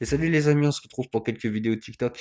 Et salut les amis, on se retrouve pour quelques vidéos TikTok.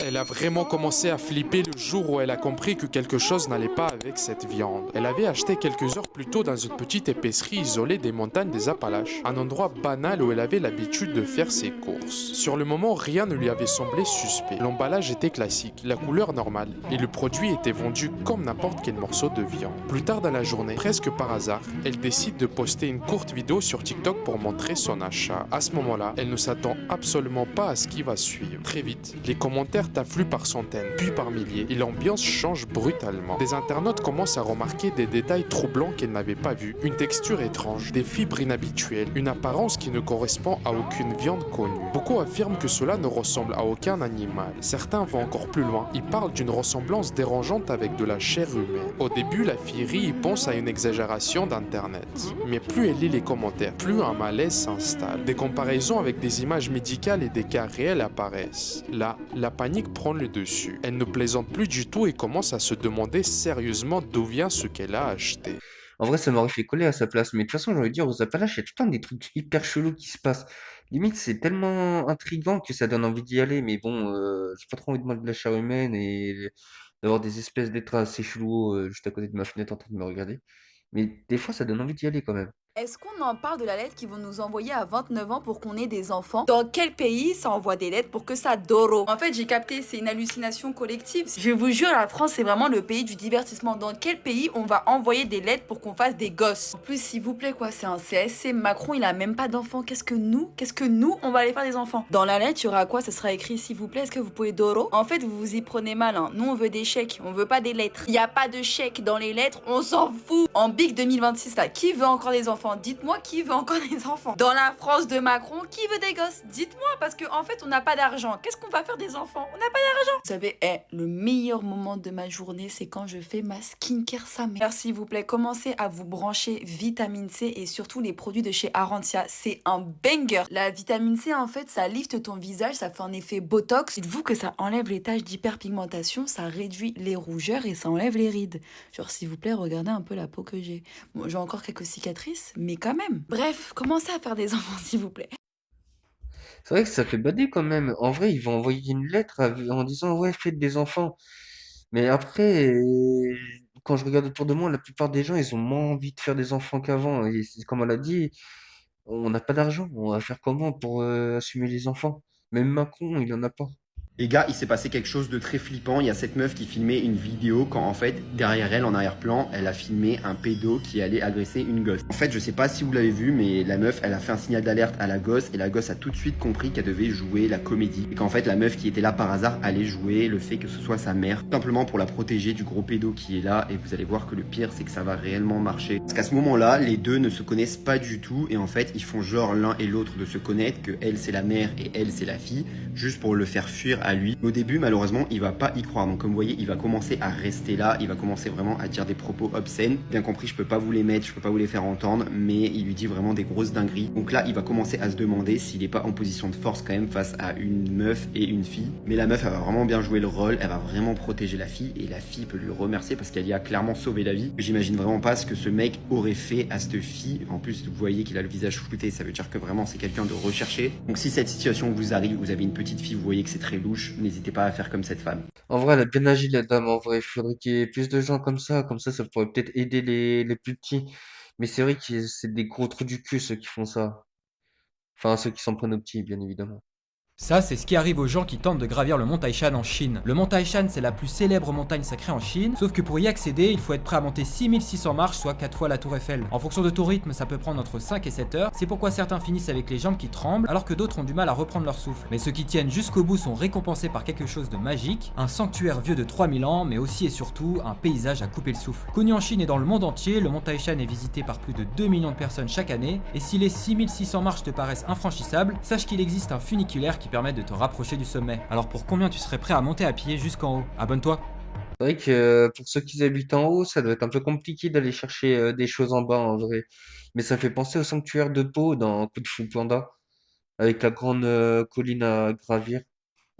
Elle a vraiment commencé à flipper le jour où elle a compris que quelque chose n'allait pas avec cette viande. Elle avait acheté quelques heures plus tôt dans une petite épicerie isolée des montagnes des Appalaches, un endroit banal où elle avait l'habitude de faire ses courses. Sur le moment, rien ne lui avait semblé suspect. L'emballage était classique, la couleur normale, et le produit était vendu comme n'importe quel morceau de viande. Plus tard dans la journée, presque par hasard, elle décide de poster une courte vidéo sur TikTok pour montrer son achat. À ce moment-là, elle ne s'attend absolument pas à ce qui va suivre. Très vite, les commentaires affluent par centaines, puis par milliers, et l'ambiance change brutalement. Des internautes commencent à remarquer des détails troublants qu'elles n'avaient pas vus, une texture étrange, des fibres inhabituelles, une apparence qui ne correspond à aucune viande connue. Beaucoup affirment que cela ne ressemble à aucun animal. Certains vont encore plus loin, ils parlent d'une ressemblance dérangeante avec de la chair humaine. Au début, la fillerie y pense à une exagération d'internet. Mais plus elle lit les commentaires, plus un malaise s'installe. Des comparaisons avec des images médicales et des cas réels apparaissent. Là, la panique prend le dessus. Elle ne plaisante plus du tout et commence à se demander sérieusement d'où vient ce qu'elle a acheté. En vrai, ça m'aurait fait coller à sa place, mais de toute façon, j'ai envie de dire, aux Appalaches, il y a tout le temps des trucs hyper chelous qui se passent. Limite, c'est tellement intriguant que ça donne envie d'y aller, mais bon, j'ai pas trop envie de manger de la chair humaine et d'avoir des espèces d'êtres assez chelous juste à côté de ma fenêtre en train de me regarder. Mais des fois, ça donne envie d'y aller quand même. Est-ce qu'on en parle de la lettre qu'ils vont nous envoyer à 29 ans pour qu'on ait des enfants? Dans quel pays ça envoie des lettres pour que ça doro? En fait, j'ai capté, c'est une hallucination collective. Je vous jure, la France, c'est vraiment le pays du divertissement. Dans quel pays on va envoyer des lettres pour qu'on fasse des gosses? En plus, s'il vous plaît, quoi, c'est un CSC. Macron, il a même pas d'enfants. Qu'est-ce que nous, on va aller faire des enfants? Dans la lettre, il y aura quoi? Ça sera écrit, s'il vous plaît, est-ce que vous pouvez doro? En fait, vous vous y prenez mal, hein. Nous, on veut des chèques, on veut pas des lettres. Il y a pas de chèques dans les lettres, on s'en fout. En Big 2026, là, qui veut encore des enfants? Dites-moi qui veut encore des enfants. Dans la France de Macron, qui veut des gosses? Dites-moi, parce qu'en fait, on n'a pas d'argent. Qu'est-ce qu'on va faire des enfants? On n'a pas d'argent. Vous savez, le meilleur moment de ma journée, c'est quand je fais ma skincare sa mère. Alors, s'il vous plaît, commencez à vous brancher vitamine C et surtout les produits de chez Arantia. C'est un banger. La vitamine C, en fait, ça lifte ton visage, ça fait un effet botox. Dites-vous que ça enlève les taches d'hyperpigmentation, ça réduit les rougeurs et ça enlève les rides. Genre, s'il vous plaît, regardez un peu la peau que j'ai. Bon, j'ai encore quelques cicatrices, mais quand même. Bref, commencez à faire des enfants, s'il vous plaît. C'est vrai que ça fait bader quand même. En vrai, ils vont envoyer une lettre en disant, ouais, faites des enfants. Mais après, quand je regarde autour de moi, la plupart des gens, ils ont moins envie de faire des enfants qu'avant. Et comme on l'a dit, on n'a pas d'argent. On va faire comment pour assumer les enfants? Même Macron, il en a pas. Les gars, il s'est passé quelque chose de très flippant. Il y a cette meuf qui filmait une vidéo quand en fait, derrière elle, en arrière-plan, elle a filmé un pédo qui allait agresser une gosse. En fait, je sais pas si vous l'avez vu, mais la meuf, elle a fait un signal d'alerte à la gosse et la gosse a tout de suite compris qu'elle devait jouer la comédie. Et qu'en fait, la meuf qui était là par hasard allait jouer le fait que ce soit sa mère, tout simplement pour la protéger du gros pédo qui est là. Et vous allez voir que le pire, c'est que ça va réellement marcher. Parce qu'à ce moment-là, les deux ne se connaissent pas du tout et en fait, ils font genre l'un et l'autre de se connaître, que elle c'est la mère et elle c'est la fille, juste pour le faire fuir à lui. Au début, malheureusement, il va pas y croire. Donc, comme vous voyez, il va commencer à rester là. Il va commencer vraiment à dire des propos obscènes. Bien compris, je peux pas vous les mettre, je peux pas vous les faire entendre, mais il lui dit vraiment des grosses dingueries. Donc là, il va commencer à se demander s'il est pas en position de force quand même face à une meuf et une fille. Mais la meuf, elle va vraiment bien jouer le rôle. Elle va vraiment protéger la fille et la fille peut lui remercier parce qu'elle y a clairement sauvé la vie. J'imagine vraiment pas ce que ce mec aurait fait à cette fille. En plus, vous voyez qu'il a le visage flouté. Ça veut dire que vraiment, c'est quelqu'un de recherché. Donc, si cette situation vous arrive, vous avez une petite fille, vous voyez que c'est très louche, n'hésitez pas à faire comme cette femme. En vrai, elle a bien agi, la dame. En vrai, il faudrait qu'il y ait plus de gens comme ça. Comme ça pourrait peut-être aider les plus petits. Mais c'est vrai que c'est des gros trous du cul, ceux qui font ça. Enfin, ceux qui s'en prennent aux petits, bien évidemment. Ça, c'est ce qui arrive aux gens qui tentent de gravir le mont Taishan en Chine. Le mont Taishan, c'est la plus célèbre montagne sacrée en Chine, sauf que pour y accéder, il faut être prêt à monter 6600 marches, soit 4 fois la tour Eiffel. En fonction de ton rythme, ça peut prendre entre 5 et 7 heures, c'est pourquoi certains finissent avec les jambes qui tremblent, alors que d'autres ont du mal à reprendre leur souffle. Mais ceux qui tiennent jusqu'au bout sont récompensés par quelque chose de magique, un sanctuaire vieux de 3000 ans, mais aussi et surtout un paysage à couper le souffle. Connu en Chine et dans le monde entier, le mont Taishan est visité par plus de 2 millions de personnes chaque année, et si les 6600 marches te paraissent infranchissables, sache qu'il existe un funiculaire qui permet de te rapprocher du sommet. Alors pour combien tu serais prêt à monter à pied jusqu'en haut? Abonne-toi. C'est vrai que pour ceux qui habitent en haut, ça doit être un peu compliqué d'aller chercher des choses en bas en vrai. Mais ça fait penser au sanctuaire de Po dans Coup de Fou Panda, avec la grande colline à gravir.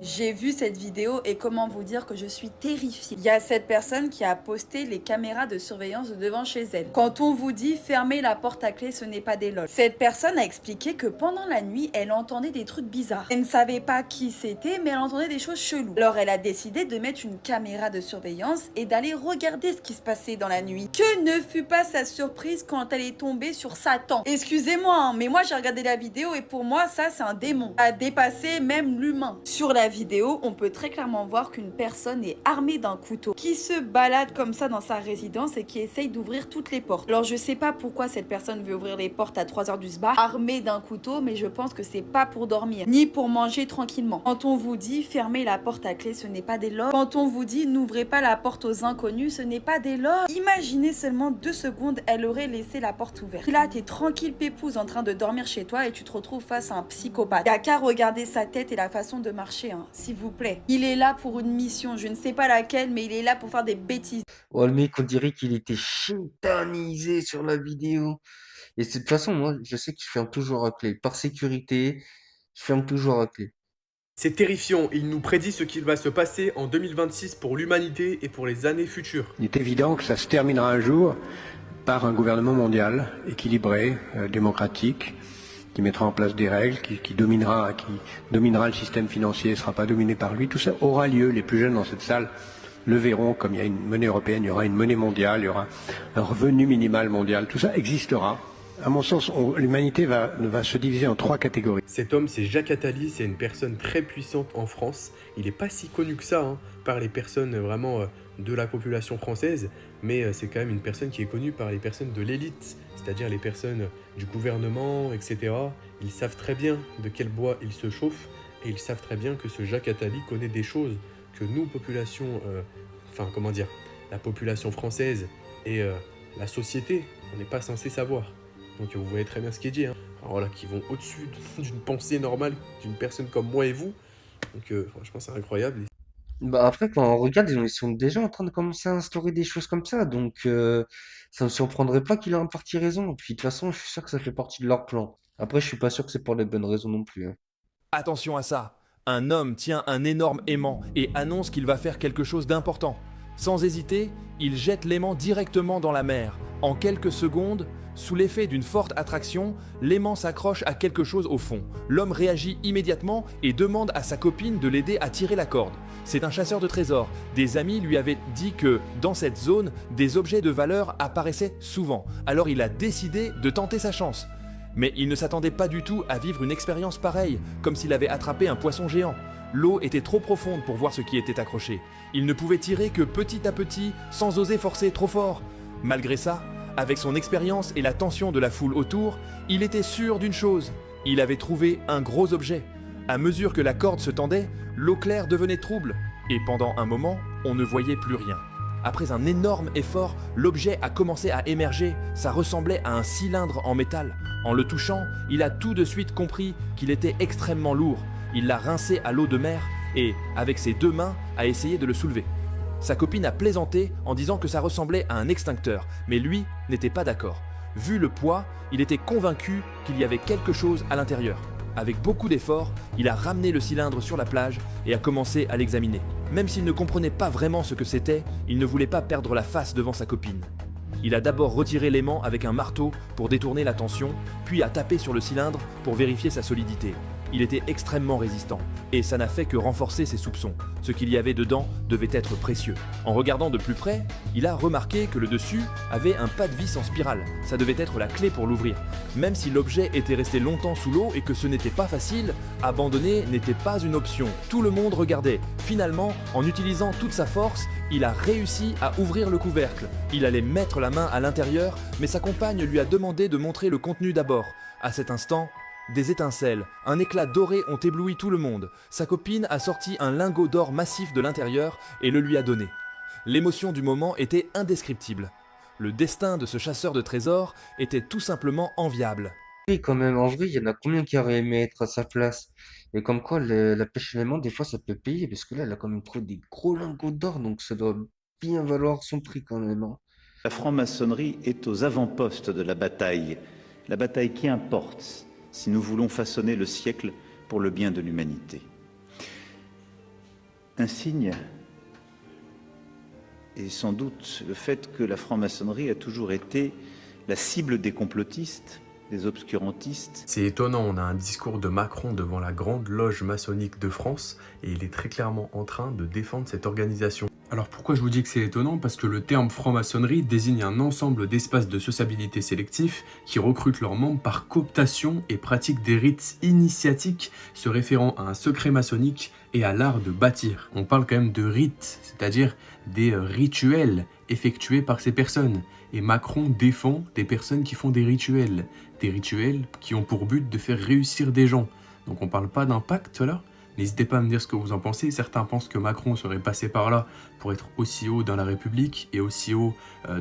J'ai vu cette vidéo et comment vous dire que je suis terrifiée. Il y a cette personne qui a posté les caméras de surveillance de devant chez elle. Quand on vous dit fermer la porte à clé, ce n'est pas des lol. Cette personne a expliqué que pendant la nuit, elle entendait des trucs bizarres. Elle ne savait pas qui c'était, mais elle entendait des choses cheloues. Alors elle a décidé de mettre une caméra de surveillance et d'aller regarder ce qui se passait dans la nuit. Que ne fut pas sa surprise quand elle est tombée sur Satan. Excusez-moi, hein, mais moi j'ai regardé la vidéo et pour moi ça c'est un démon. A dépassé même l'humain. Sur la vidéo, on peut très clairement voir qu'une personne est armée d'un couteau, qui se balade comme ça dans sa résidence et qui essaye d'ouvrir toutes les portes. Alors je sais pas pourquoi cette personne veut ouvrir les portes à 3h du sbar, armée d'un couteau, mais je pense que c'est pas pour dormir, ni pour manger tranquillement. Quand on vous dit fermer la porte à clé, ce n'est pas des lol. Quand on vous dit n'ouvrez pas la porte aux inconnus, ce n'est pas des lol. Imaginez seulement 2 secondes, elle aurait laissé la porte ouverte. Puis là, t'es tranquille pépouze en train de dormir chez toi et tu te retrouves face à un psychopathe. Y'a qu'à regarder sa tête et la façon de marcher, hein, s'il vous plaît. Il est là pour une mission, je ne sais pas laquelle, mais il est là pour faire des bêtises. Oh, le mec, on dirait qu'il était chétanisé sur la vidéo. Et de toute façon, moi, je sais que je ferme toujours à clé. Par sécurité, je ferme toujours à clé. C'est terrifiant, il nous prédit ce qu'il va se passer en 2026 pour l'humanité et pour les années futures. Il est évident que ça se terminera un jour par un gouvernement mondial équilibré, démocratique, qui mettra en place des règles, qui dominera le système financier, ne sera pas dominé par lui. Tout ça aura lieu. Les plus jeunes dans cette salle le verront. Comme il y a une monnaie européenne, il y aura une monnaie mondiale, il y aura un revenu minimal mondial. Tout ça existera. À mon sens, l'humanité va se diviser en 3 catégories. Cet homme, c'est Jacques Attali, c'est une personne très puissante en France. Il n'est pas si connu que ça par les personnes vraiment de la population française, mais c'est quand même une personne qui est connue par les personnes de l'élite, c'est-à-dire les personnes du gouvernement, etc. Ils savent très bien de quel bois ils se chauffent et ils savent très bien que ce Jacques Attali connaît des choses que nous, population, la population française et la société, on n'est pas censé savoir. Donc vous voyez très bien ce qui est dit, Alors voilà, qui vont au-dessus d'une pensée normale d'une personne comme moi et vous. Donc franchement c'est incroyable. Bah après, quand on regarde, ils sont déjà en train de commencer à instaurer des choses comme ça. Donc, ça me surprendrait pas qu'il ait en partie raison. Puis, de toute façon, je suis sûr que ça fait partie de leur plan. Après, je suis pas sûr que c'est pour les bonnes raisons non plus, hein. Attention à ça, un homme tient un énorme aimant et annonce qu'il va faire quelque chose d'important. Sans hésiter, il jette l'aimant directement dans la mer. En quelques secondes, sous l'effet d'une forte attraction, l'aimant s'accroche à quelque chose au fond. L'homme réagit immédiatement et demande à sa copine de l'aider à tirer la corde. C'est un chasseur de trésors. Des amis lui avaient dit que, dans cette zone, des objets de valeur apparaissaient souvent. Alors il a décidé de tenter sa chance. Mais il ne s'attendait pas du tout à vivre une expérience pareille, comme s'il avait attrapé un poisson géant. L'eau était trop profonde pour voir ce qui était accroché. Il ne pouvait tirer que petit à petit, sans oser forcer trop fort. Malgré ça, avec son expérience et la tension de la foule autour, il était sûr d'une chose. Il avait trouvé un gros objet. À mesure que la corde se tendait, l'eau claire devenait trouble. Et pendant un moment, on ne voyait plus rien. Après un énorme effort, l'objet a commencé à émerger. Ça ressemblait à un cylindre en métal. En le touchant, il a tout de suite compris qu'il était extrêmement lourd. Il l'a rincé à l'eau de mer et, avec ses 2 mains, a essayé de le soulever. Sa copine a plaisanté en disant que ça ressemblait à un extincteur, mais lui n'était pas d'accord. Vu le poids, il était convaincu qu'il y avait quelque chose à l'intérieur. Avec beaucoup d'efforts, il a ramené le cylindre sur la plage et a commencé à l'examiner. Même s'il ne comprenait pas vraiment ce que c'était, il ne voulait pas perdre la face devant sa copine. Il a d'abord retiré l'aimant avec un marteau pour détourner l'attention, puis a tapé sur le cylindre pour vérifier sa solidité. Il était extrêmement résistant, et ça n'a fait que renforcer ses soupçons. Ce qu'il y avait dedans devait être précieux. En regardant de plus près, il a remarqué que le dessus avait un pas de vis en spirale. Ça devait être la clé pour l'ouvrir. Même si l'objet était resté longtemps sous l'eau et que ce n'était pas facile, abandonner n'était pas une option. Tout le monde regardait. Finalement, en utilisant toute sa force, il a réussi à ouvrir le couvercle. Il allait mettre la main à l'intérieur, mais sa compagne lui a demandé de montrer le contenu d'abord. À cet instant, des étincelles, un éclat doré ont ébloui tout le monde. Sa copine a sorti un lingot d'or massif de l'intérieur et le lui a donné. L'émotion du moment était indescriptible. Le destin de ce chasseur de trésors était tout simplement enviable. Oui, quand même, en vrai, il y en a combien qui auraient aimé être à sa place? Et comme quoi, la pêche à l'aimant, des fois, ça peut payer, parce que là, elle a quand même trouvé des gros lingots d'or, donc ça doit bien valoir son prix quand même, hein. La franc-maçonnerie est aux avant-postes de la bataille qui importe si nous voulons façonner le siècle pour le bien de l'humanité. Un signe est sans doute le fait que la franc-maçonnerie a toujours été la cible des complotistes, des obscurantistes. C'est étonnant, on a un discours de Macron devant la grande loge maçonnique de France et il est très clairement en train de défendre cette organisation. Alors pourquoi je vous dis que c'est étonnant? Parce que le terme franc-maçonnerie désigne un ensemble d'espaces de sociabilité sélectifs qui recrutent leurs membres par cooptation et pratiquent des rites initiatiques se référant à un secret maçonnique et à l'art de bâtir. On parle quand même de rites, c'est-à-dire des rituels effectués par ces personnes. Et Macron défend des personnes qui font des rituels qui ont pour but de faire réussir des gens. Donc on parle pas d'un pacte là. N'hésitez pas à me dire ce que vous en pensez. Certains pensent que Macron serait passé par là pour être aussi haut dans la République et aussi haut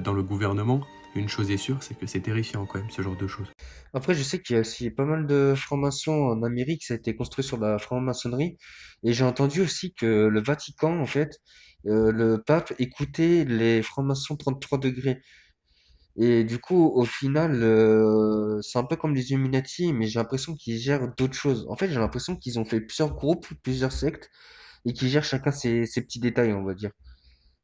dans le gouvernement. Une chose est sûre, c'est que c'est terrifiant quand même, ce genre de choses. Après, je sais qu'il y a aussi pas mal de francs-maçons en Amérique, ça a été construit sur la franc-maçonnerie. Et j'ai entendu aussi que le Vatican, en fait, le pape écoutait les francs-maçons 33 degrés. Et du coup, au final, c'est un peu comme les Illuminati, mais j'ai l'impression qu'ils gèrent d'autres choses. En fait, j'ai l'impression qu'ils ont fait plusieurs groupes, plusieurs sectes, et qu'ils gèrent chacun ses petits détails, on va dire.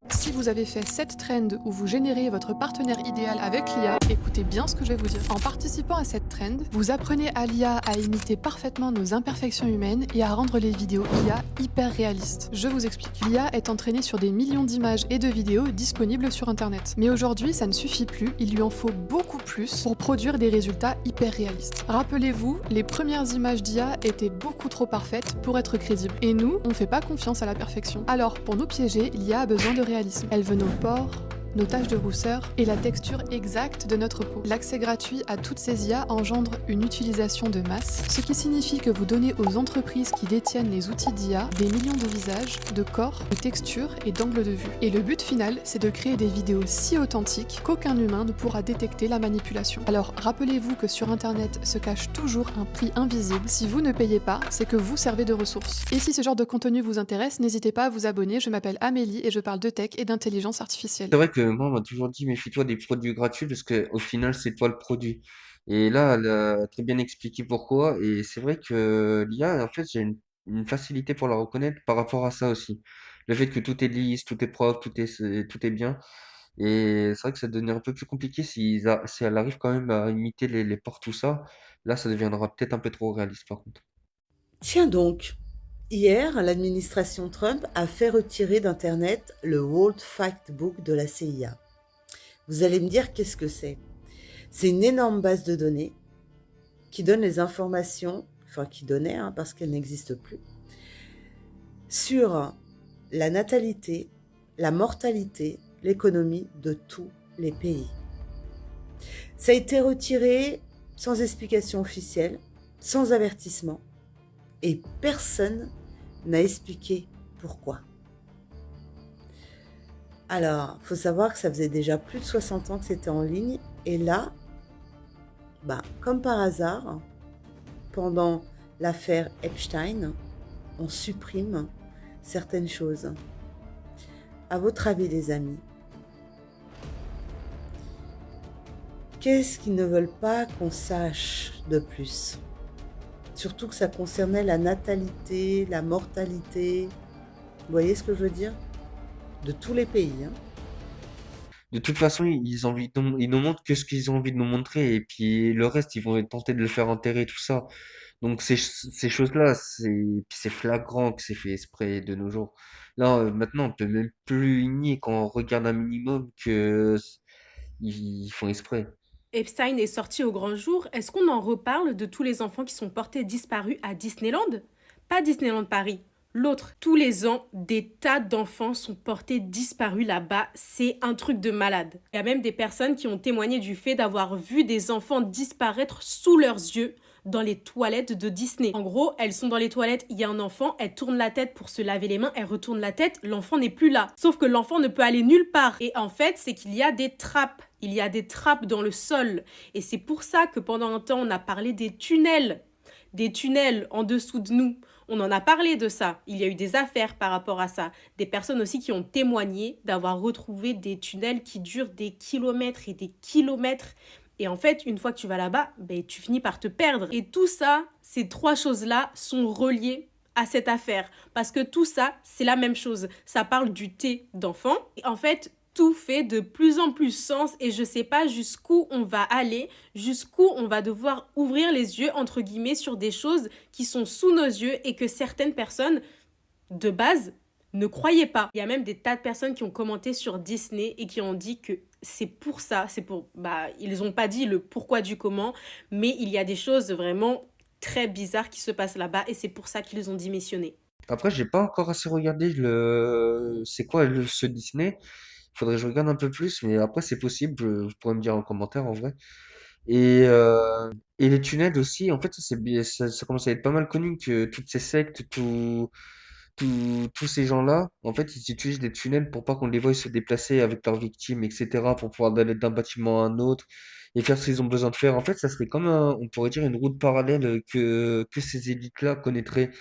Si vous avez fait cette trend où vous générez votre partenaire idéal avec l'IA, écoutez bien ce que je vais vous dire. En participant à cette trend, vous apprenez à l'IA à imiter parfaitement nos imperfections humaines et à rendre les vidéos IA hyper réalistes. Je vous explique. L'IA est entraînée sur des millions d'images et de vidéos disponibles sur Internet. Mais aujourd'hui, ça ne suffit plus, il lui en faut beaucoup plus pour produire des résultats hyper réalistes. Rappelez-vous, les premières images d'IA étaient beaucoup trop parfaites pour être crédibles. Et nous, on fait pas confiance à la perfection. Alors, pour nous piéger, l'IA a besoin de réalisme. Elle veut nos pores, nos taches de rousseur et la texture exacte de notre peau. L'accès gratuit à toutes ces IA engendre une utilisation de masse, ce qui signifie que vous donnez aux entreprises qui détiennent les outils d'IA des millions de visages, de corps, de textures et d'angles de vue. Et le but final, c'est de créer des vidéos si authentiques qu'aucun humain ne pourra détecter la manipulation. Alors rappelez-vous que sur Internet se cache toujours un prix invisible. Si vous ne payez pas, c'est que vous servez de ressource. Et si ce genre de contenu vous intéresse, n'hésitez pas à vous abonner. Je m'appelle Amélie et je parle de tech et d'intelligence artificielle. C'est vrai que moi, on m'a toujours dit, méfie-toi des produits gratuits parce que au final, c'est toi le produit. Et là, elle a très bien expliqué pourquoi. Et c'est vrai que l'IA, en fait, j'ai une facilité pour la reconnaître par rapport à ça aussi. Le fait que tout est lisse, tout est propre, tout est bien. Et c'est vrai que ça devenait un peu plus compliqué si elle arrive quand même à imiter les portes, tout ça. Là, ça deviendra peut-être un peu trop réaliste par contre. Tiens donc, hier, l'administration Trump a fait retirer d'Internet le World Factbook de la CIA. Vous allez me dire qu'est-ce que c'est? C'est une énorme base de données qui donne les informations, enfin qui donnait, parce qu'elle n'existe plus, sur la natalité, la mortalité, l'économie de tous les pays. Ça a été retiré sans explication officielle, sans avertissement, et personne n'a expliqué pourquoi. Alors, il faut savoir que ça faisait déjà plus de 60 ans que c'était en ligne, et là, comme par hasard, pendant l'affaire Epstein, on supprime certaines choses. À votre avis, les amis, qu'est-ce qu'ils ne veulent pas qu'on sache de plus? Surtout que ça concernait la natalité, la mortalité. Vous voyez ce que je veux dire? De tous les pays. De toute façon, ils nous montrent que ce qu'ils ont envie de nous montrer, et puis le reste, ils vont tenter de le faire enterrer, tout ça. Donc ces choses-là, c'est flagrant que c'est fait exprès de nos jours. Là, maintenant, on peut même plus nier quand on regarde un minimum que ils font exprès. Epstein est sorti au grand jour. Est-ce qu'on en reparle de tous les enfants qui sont portés disparus à Disneyland? Pas Disneyland Paris, l'autre. Tous les ans, des tas d'enfants sont portés disparus là-bas. C'est un truc de malade. Il y a même des personnes qui ont témoigné du fait d'avoir vu des enfants disparaître sous leurs yeux dans les toilettes de Disney. En gros, elles sont dans les toilettes, il y a un enfant, elle tourne la tête pour se laver les mains, elle retourne la tête, l'enfant n'est plus là. Sauf que l'enfant ne peut aller nulle part. Et en fait, c'est qu'il y a des trappes. Il y a des trappes dans le sol. Et c'est pour ça que pendant un temps, on a parlé des tunnels en dessous de nous. On en a parlé de ça. Il y a eu des affaires par rapport à ça. Des personnes aussi qui ont témoigné d'avoir retrouvé des tunnels qui durent des kilomètres et des kilomètres. Et en fait, une fois que tu vas là-bas, tu finis par te perdre. Et tout ça, ces trois choses-là sont reliées à cette affaire. Parce que tout ça, c'est la même chose. Ça parle du thé d'enfant. Et en fait, tout fait de plus en plus sens et je sais pas jusqu'où on va aller, jusqu'où on va devoir ouvrir les yeux, entre guillemets, sur des choses qui sont sous nos yeux et que certaines personnes, de base, ne croyaient pas. Il y a même des tas de personnes qui ont commenté sur Disney et qui ont dit que c'est pour ça, ils ont pas dit le pourquoi du comment, mais il y a des choses vraiment très bizarres qui se passent là-bas et c'est pour ça qu'ils ont démissionné. Après, j'ai pas encore assez regardé c'est quoi ce Disney. Il faudrait que je regarde un peu plus, mais après, c'est possible. Vous pourrez me dire en commentaire en vrai. Et, euh, et les tunnels aussi, en fait, ça commence à être pas mal connu que toutes ces sectes, tous ces gens-là, en fait, ils utilisent des tunnels pour pas qu'on les voie se déplacer avec leurs victimes, etc., pour pouvoir aller d'un bâtiment à un autre et faire ce qu'ils ont besoin de faire. En fait, ça serait comme on pourrait dire, une route parallèle que ces élites-là connaîtraient.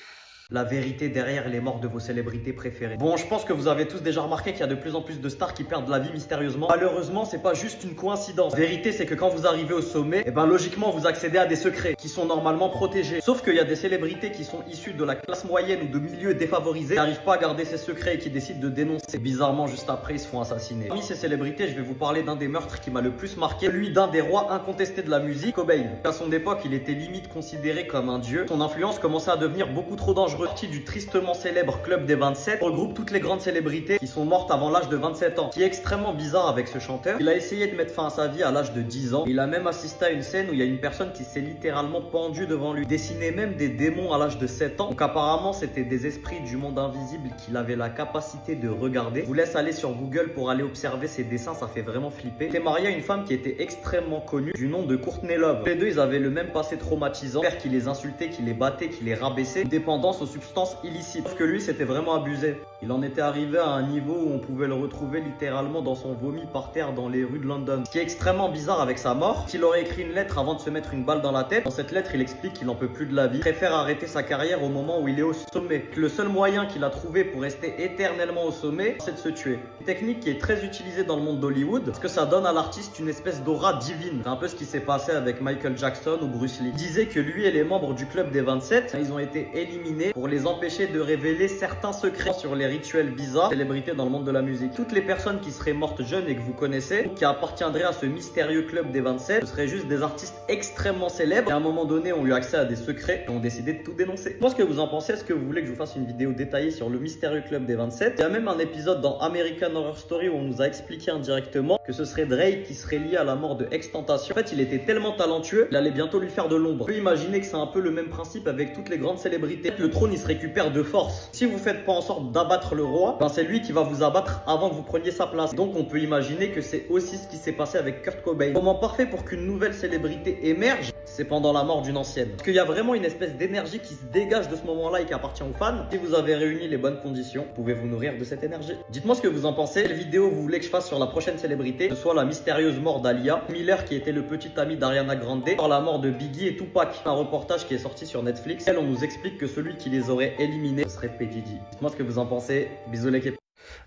La vérité derrière les morts de vos célébrités préférées. Bon, je pense que vous avez tous déjà remarqué qu'il y a de plus en plus de stars qui perdent la vie mystérieusement. Malheureusement, c'est pas juste une coïncidence. La vérité, c'est que quand vous arrivez au sommet, logiquement, vous accédez à des secrets qui sont normalement protégés. Sauf qu'il y a des célébrités qui sont issues de la classe moyenne ou de milieux défavorisés, qui n'arrivent pas à garder ces secrets et qui décident de dénoncer. Bizarrement, juste après, ils se font assassiner. Parmi ces célébrités, je vais vous parler d'un des meurtres qui m'a le plus marqué, celui d'un des rois incontestés de la musique, Cobain. À son époque, il était limite considéré comme un dieu. Son influence commençait à devenir beaucoup trop dangereuse. Parti du tristement célèbre Club des 27 regroupe toutes les grandes célébrités qui sont mortes avant l'âge de 27 ans. Ce qui est extrêmement bizarre avec ce chanteur, il a essayé de mettre fin à sa vie à l'âge de 10 ans. Il a même assisté à une scène où il y a une personne qui s'est littéralement pendue devant lui. Dessinait même des démons à l'âge de 7 ans. Donc apparemment c'était des esprits du monde invisible qu'il avait la capacité de regarder. Je vous laisse aller sur Google pour aller observer ces dessins, ça fait vraiment flipper. Il était marié à une femme qui était extrêmement connue du nom de Courtney Love. Les deux ils avaient le même passé traumatisant. Père qui les insultait, qui les battait, qui les rabaissait. Dépendance aux substances illicite. Sauf que lui, c'était vraiment abusé. Il en était arrivé à un niveau où on pouvait le retrouver littéralement dans son vomi par terre dans les rues de London. Ce qui est extrêmement bizarre avec sa mort, qu'il aurait écrit une lettre avant de se mettre une balle dans la tête. Dans cette lettre, il explique qu'il en peut plus de la vie. Il préfère arrêter sa carrière au moment où il est au sommet. Que le seul moyen qu'il a trouvé pour rester éternellement au sommet, c'est de se tuer. Une technique qui est très utilisée dans le monde d'Hollywood, parce que ça donne à l'artiste une espèce d'aura divine. C'est un peu ce qui s'est passé avec Michael Jackson ou Bruce Lee. Il disait que lui et les membres du club des 27, ils ont été éliminés pour les empêcher de révéler certains secrets sur les rituels bizarres, célébrités dans le monde de la musique. Toutes les personnes qui seraient mortes jeunes et que vous connaissez, qui appartiendraient à ce mystérieux club des 27, ce seraient juste des artistes extrêmement célèbres qui à un moment donné ont eu accès à des secrets et ont décidé de tout dénoncer. Moi, ce que vous en pensez, est-ce que vous voulez que je vous fasse une vidéo détaillée sur le mystérieux club des 27? Il y a même un épisode dans American Horror Story où on nous a expliqué indirectement que ce serait Drake qui serait lié à la mort de XXXTentacion. En fait, il était tellement talentueux, il allait bientôt lui faire de l'ombre. On peut imaginer que c'est un peu le même principe avec toutes les grandes célébrités. Le trône, il se récupère de force. Si vous faites pas en sorte d'abattre le roi, c'est lui qui va vous abattre avant que vous preniez sa place. Donc on peut imaginer que c'est aussi ce qui s'est passé avec Kurt Cobain. Le moment parfait pour qu'une nouvelle célébrité émerge, c'est pendant la mort d'une ancienne. Parce qu'il y a vraiment une espèce d'énergie qui se dégage de ce moment-là et qui appartient aux fans. Si vous avez réuni les bonnes conditions, vous pouvez vous nourrir de cette énergie. Dites-moi ce que vous en pensez. Quelle vidéo vous voulez que je fasse sur la prochaine célébrité, que ce soit la mystérieuse mort d'Alia, Miller qui était le petit ami d'Ariana Grande, par la mort de Biggie et Tupac. Un reportage qui est sorti sur Netflix. Elle, on nous explique que celui qui les aurait éliminés, ce serait P. Diddy. Dites-moi ce que vous en pensez. Bisous l'équipe.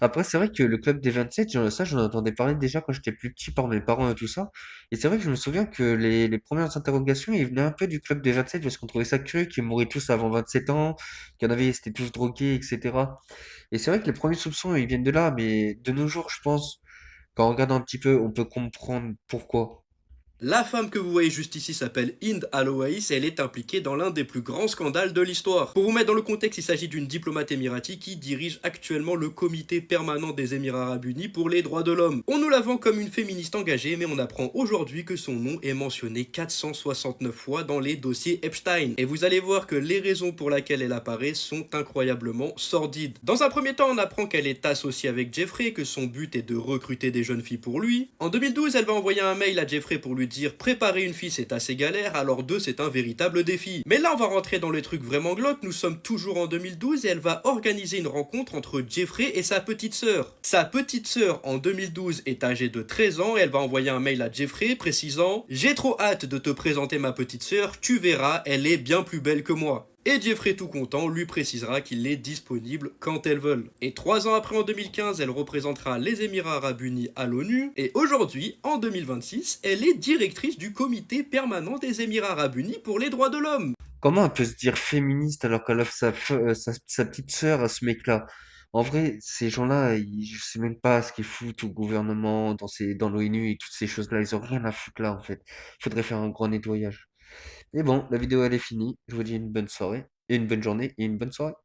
Après, c'est vrai que le club des 27, j'en entendais parler déjà quand j'étais plus petit par mes parents et tout ça. Et c'est vrai que je me souviens que les premières interrogations, ils venaient un peu du club des 27 parce qu'on trouvait ça curieux qu'ils mouraient tous avant 27 ans, qu'il y en avait, ils étaient tous drogués, etc. Et c'est vrai que les premiers soupçons, ils viennent de là, mais de nos jours, je pense, quand on regarde un petit peu, on peut comprendre pourquoi. La femme que vous voyez juste ici s'appelle Hind Al-Owais et elle est impliquée dans l'un des plus grands scandales de l'histoire. Pour vous mettre dans le contexte, il s'agit d'une diplomate émirati qui dirige actuellement le comité permanent des Émirats Arabes Unis pour les droits de l'homme. On nous la vend comme une féministe engagée, mais on apprend aujourd'hui que son nom est mentionné 469 fois dans les dossiers Epstein. Et vous allez voir que les raisons pour lesquelles elle apparaît sont incroyablement sordides. Dans un premier temps, on apprend qu'elle est associée avec Jeffrey, que son but est de recruter des jeunes filles pour lui. En 2012, elle va envoyer un mail à Jeffrey pour lui dire préparer une fille c'est assez galère, alors 2 c'est un véritable défi. Mais là on va rentrer dans les trucs vraiment glauques, nous sommes toujours en 2012 et elle va organiser une rencontre entre Jeffrey et sa petite sœur. Sa petite sœur en 2012 est âgée de 13 ans et elle va envoyer un mail à Jeffrey précisant « J'ai trop hâte de te présenter ma petite sœur, tu verras, elle est bien plus belle que moi ». Et Jeffrey tout content lui précisera qu'il est disponible quand elles veulent. Et 3 ans après en 2015, elle représentera les Émirats Arabes Unis à l'ONU. Et aujourd'hui, en 2026, elle est directrice du comité permanent des Émirats Arabes Unis pour les droits de l'homme. Comment elle peut se dire féministe alors qu'elle offre sa petite sœur à ce mec-là? En vrai, ces gens-là, je sais même pas ce qu'ils foutent au gouvernement, dans l'ONU et toutes ces choses-là. Ils ont rien à foutre là, en fait. Il faudrait faire un grand nettoyage. Mais bon, la vidéo elle est finie. Je vous dis une bonne soirée, et une bonne journée, et une bonne soirée.